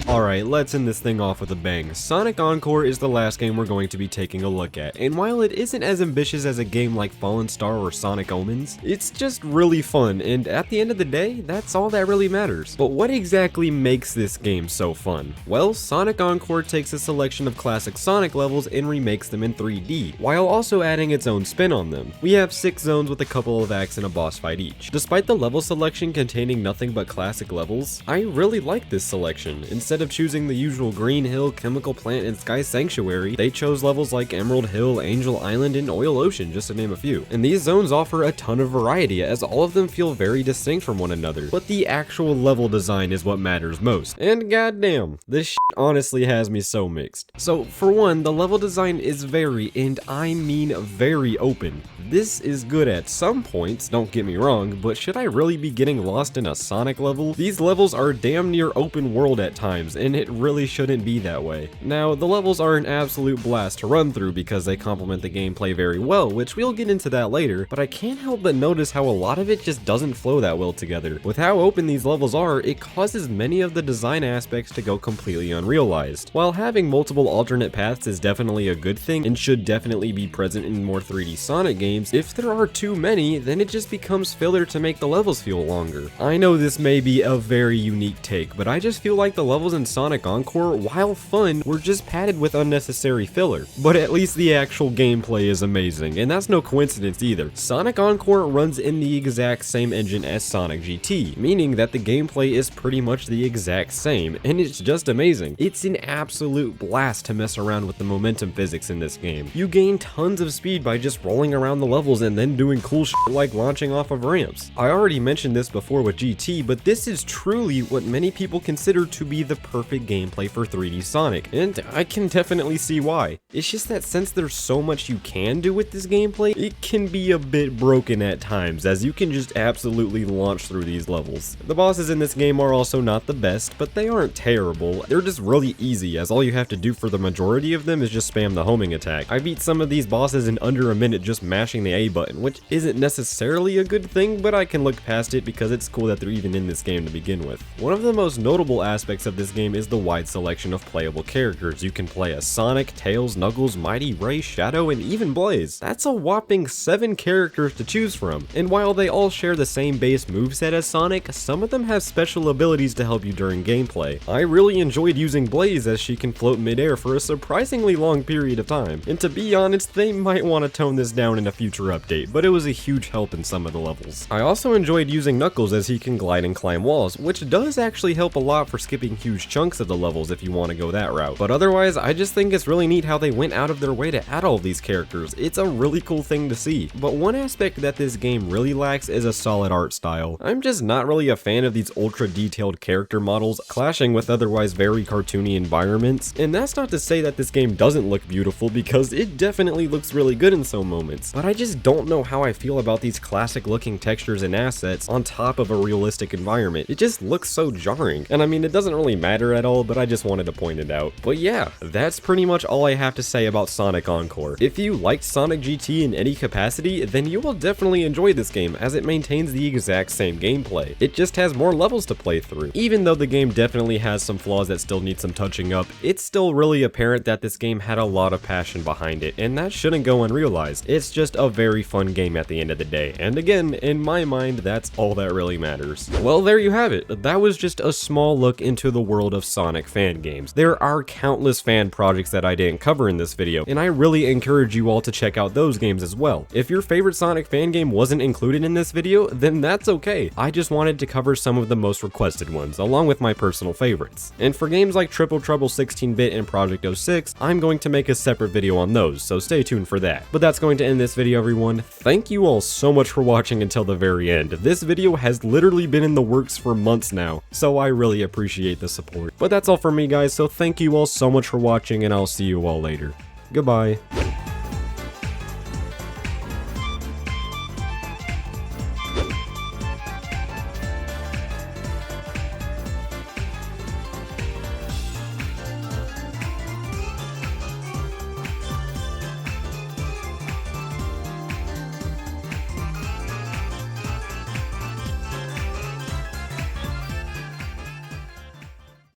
Alright, let's end this thing off with a bang. Sonic Encore is the last game we're going to be taking a look at, and while it isn't as ambitious as a game like Fallen Star or Sonic Omens, it's just really fun, and at the end of the day, that's all that really matters. But what exactly makes this game so fun? Well, Sonic Encore takes a selection of classic Sonic levels and remakes them in 3D, while also adding its own spin on them. We have 6 zones with a couple of acts and a boss fight each. Despite the level selection containing nothing but classic levels, I really like this selection. Instead of choosing the usual Green Hill, Chemical Plant, and Sky Sanctuary, they chose levels like Emerald Hill, Angel Island, and Oil Ocean, just to name a few. And these zones offer a ton of variety, as all of them feel very distinct from one another. But the actual level design is what matters most. And goddamn, this shit honestly has me so mixed. So for one, the level design is very, and I mean very open. This is good at some points, don't get me wrong, but should I really be getting lost in a Sonic level? These levels are damn near open world at times, and it really shouldn't be that way. Now, the levels are an absolute blast to run through because they complement the gameplay very well, which we'll get into that later, but I can't help but notice how a lot of it just doesn't flow that well together. With how open these levels are, it causes many of the design aspects to go completely unrealized. While having multiple alternate paths is definitely a good thing and should definitely be present in more 3D Sonic games, if there are too many, then it just becomes filler to make the levels feel longer. I know this may be a very unique take, but I just feel like the levels in Sonic Encore, while fun, were just padded with unnecessary filler. But at least the actual gameplay is amazing, and that's no coincidence either. Sonic Encore runs in the exact same engine as Sonic GT, meaning that the gameplay is pretty much the exact same, and it's just amazing. It's an absolute blast to mess around with the momentum physics in this game. You gain tons of speed by just rolling around the levels and then doing cool shit like launching off of ramps. I already mentioned this before with GT, but this is truly what many people consider to be the perfect gameplay for 3D Sonic, and I can definitely see why. It's just that since there's so much you can do with this gameplay, it can be a bit broken at times, as you can just absolutely launch through these levels. The bosses in this game are also not the best, but they aren't terrible. They're just really easy, as all you have to do for the majority of them is just spam the homing attack. I beat some of these bosses in under a minute just mashing the A button, which isn't necessarily a good thing, but I can look past it because it's cool that they're even in this game to begin with. One of the most notable aspects of this game is the wide selection of playable characters. You can play as Sonic, Tails, Knuckles, Mighty, Ray, Shadow, and even Blaze. That's a whopping 7 characters to choose from, and while they all share the same base moveset as Sonic, some of them have special abilities to help you during gameplay. I really enjoyed using Blaze as she can float midair for a surprisingly long period of time, and to be honest, they might want to tone this down in a future update, but it was a huge help in some of the levels. I also enjoyed using Knuckles as he can glide and climb walls, which does actually help a lot for skipping huge chunks of the levels if you want to go that route. But otherwise, I just think it's really neat how they went out of their way to add all these characters. It's a really cool thing to see. But one aspect that this game really lacks is a solid art style. I'm just not really a fan of these ultra detailed character models clashing with otherwise very cartoony environments. And that's not to say that this game doesn't look beautiful, because it definitely looks really good in some moments. But I just don't know how I feel about these classic looking textures and assets on top of a realistic environment. It just looks so jarring. And I mean, it doesn't really matter matter at all, but I just wanted to point it out. But yeah, that's pretty much all I have to say about Sonic Encore. If you liked Sonic GT in any capacity, then you will definitely enjoy this game, as it maintains the exact same gameplay. It just has more levels to play through. Even though the game definitely has some flaws that still need some touching up, it's still really apparent that this game had a lot of passion behind it, and that shouldn't go unrealized. It's just a very fun game at the end of the day, and again, in my mind, that's all that really matters. Well, there you have it. That was just a small look into the world of Sonic fan games. There are countless fan projects that I didn't cover in this video, and I really encourage you all to check out those games as well. If your favorite Sonic fan game wasn't included in this video, then that's okay. I just wanted to cover some of the most requested ones, along with my personal favorites. And for games like Triple Trouble 16-bit and Project 06, I'm going to make a separate video on those, so stay tuned for that. But that's going to end this video, everyone. Thank you all so much for watching until the very end. This video has literally been in the works for months now, so I really appreciate the support. But that's all for me, guys, so thank you all so much for watching, and I'll see you all later. Goodbye.